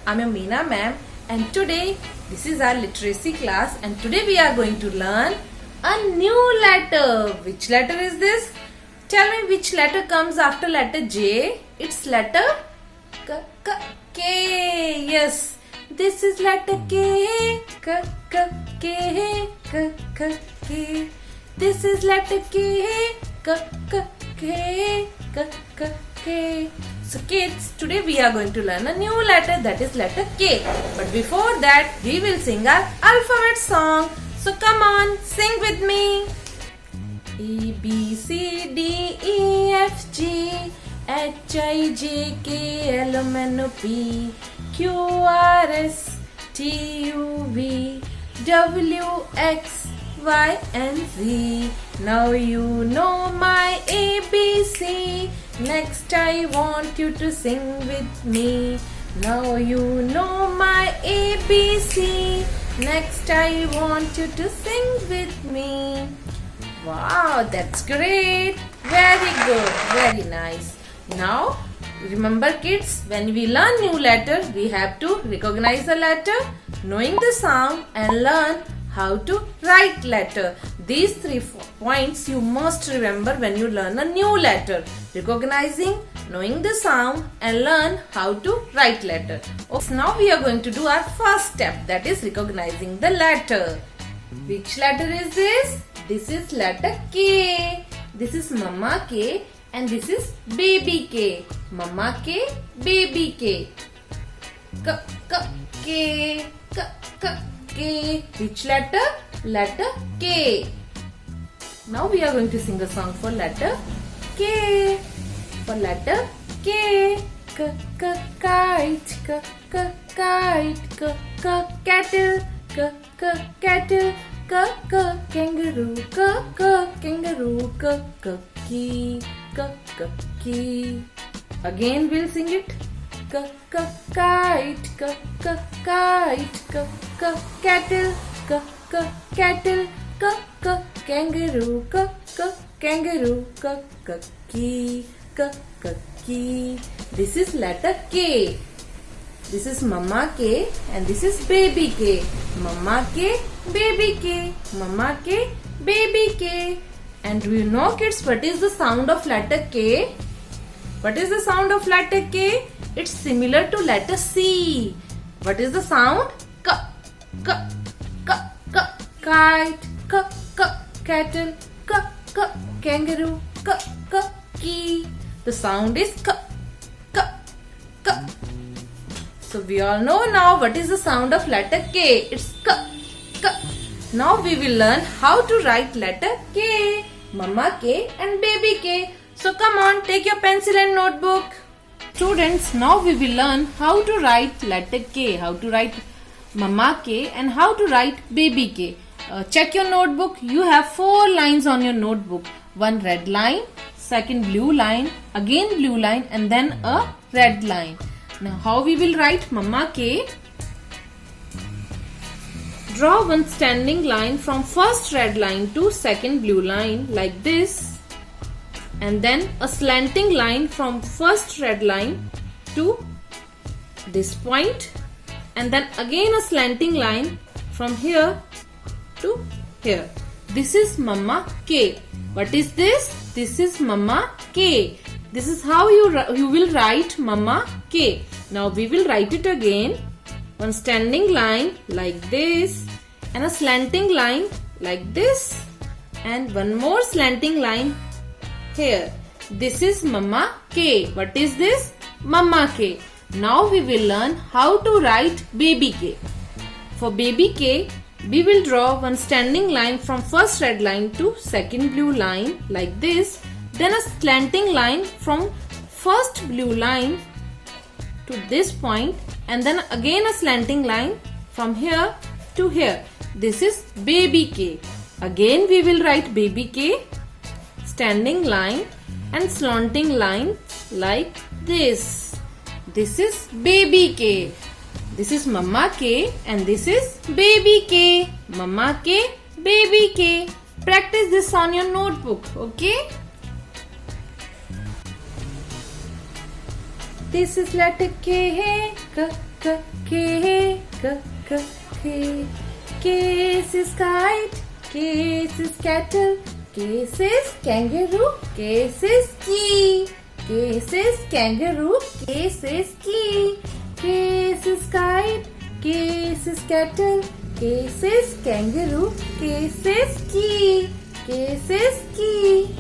I'm your Meena ma'am, and today this is our literacy class, and today we are going to learn a new letter. Which letter is this? Tell me which letter comes after letter J. It's letter K. Yes, this is letter K. K. This is letter K. K. So kids, today we are going to learn a new letter, that is letter K. But before that, we will sing our alphabet song. So come on, sing with me. A, B, C, D, E, F, G, H, I, J, K, L, M, N, O, P, Q, R, S, T, U, V, W, X, Y, and Z. Now you know my ABC. Next I want you to sing with me. Now you know my ABC. Next I want you to sing with me. Wow, that's great. Very good. Very nice. Now, remember kids, when we learn new letter, we have to recognize the letter, knowing the sound, and learn how to write letter. These 3 points you must remember when you learn a new letter. Recognizing, knowing the sound, and learn how to write letter. Okay, now we are going to do our first step, that is recognizing the letter. Which letter is this? This is letter K. This is Mama K and this is Baby K. Mama K, Baby K. K. K. Which letter? Letter K. Now we are going to sing a song for letter K. For letter K. Kite. Kite. Kettle. Kettle. Kangaroo. Kangaroo. Key. Key. Again we'll sing it. Kite. Kite. Kettle. Kettle. Kangaroo. Kangaroo. Key. Key. This is letter K. This is Mama K and this is Baby K. Mama K, Baby K. Mama K, Baby K. And do you know kids what is the sound of letter K? What is the sound of letter K? It's similar to letter C. What is the sound? Kite, kettle, kangaroo, key. The sound is k. So we all know now what is the sound of letter K. It's k. Now we will learn how to write letter K. Mama K and Baby K. So come on, take your pencil and notebook. Students, now we will learn how to write letter K. How to write Mama K and how to write Baby K. Check your notebook. You have 4 lines on your notebook. One red line, second blue line, again blue line, and then a red line. Now how we will write Mama K? Draw one standing line from first red line to second blue line like this, and then a slanting line from first red line to this point, and then again a slanting line from here to here. This is Mama K. What is this? This is Mama K. This is how you will write Mama K. Now we will write it again. One standing line like this, and a slanting line like this, and one more slanting line here. This is Mama K. What is this? Mama K. Now we will learn how to write Baby K. For Baby K, we will draw one standing line from first red line to second blue line like this, then a slanting line from first blue line to this point, and then again a slanting line from here to here. This is Baby K. Again we will write Baby K, standing line and slanting line like this. This is Baby K. This is Mama K and this is Baby K. Mama K, Baby K. Practice this on your notebook, okay? This is letter K. K, K, K, K, K. K says kite, K says kettle, K says kangaroo, K says key. K says kangaroo, K says key. K says kite, K says kettle, K says kangaroo, K says key. K says key.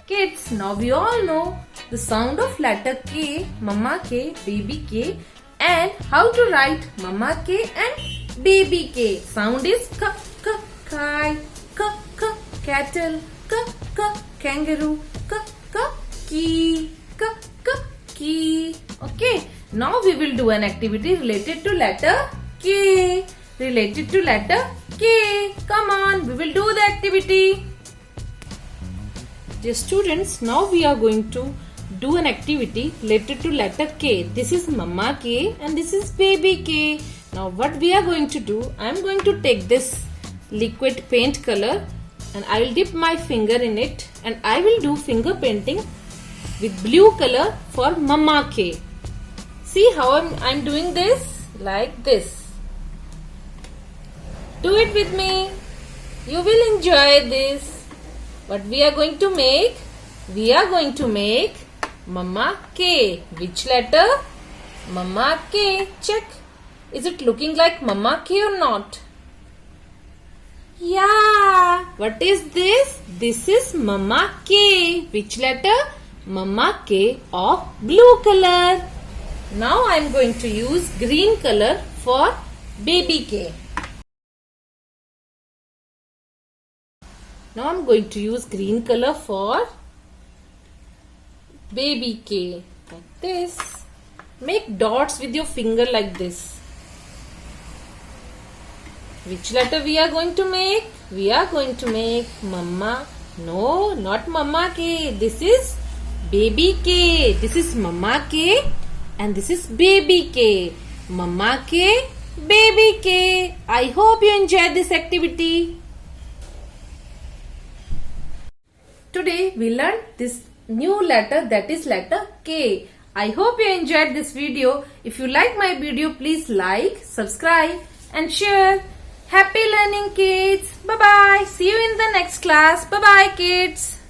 Kids, now we all know the sound of letter K, Mama K, Baby K, and how to write Mama K and Baby K. Sound is K, K, kite, K, K, kettle, K, K, kangaroo, K, K, key, K, K, key. Okay, now we will do an activity related to letter K. Related to letter K. Come on, we will do the activity. Dear students, now we are going to do an activity related to letter K. This is Mama K and this is Baby K. Now what we are going to do, I am going to take this liquid paint color and I will dip my finger in it and I will do finger painting with blue color for Mama K. See how I am doing this? Like this. Do it with me. You will enjoy this. What we are going to make? We are going to make Mama K. Which letter? Mama K. Check. Is it looking like Mama K or not? Yeah. What is this? This is Mama K. Which letter? Mama K of blue color. Now I am going to use green color for Baby K. Now I am going to use green color for Baby K. Like this. Make dots with your finger like this. Which letter we are going to make? We are going to make Mama. No, not Mama K. This is Baby K. This is Mama K and this is Baby K. Mama K, Baby K. I hope you enjoyed this activity. Today we learned this new letter, that is letter K. I hope you enjoyed this video. If you like my video, please like, subscribe and share. Happy learning, kids. Bye bye. See you in the next class. Bye bye, kids.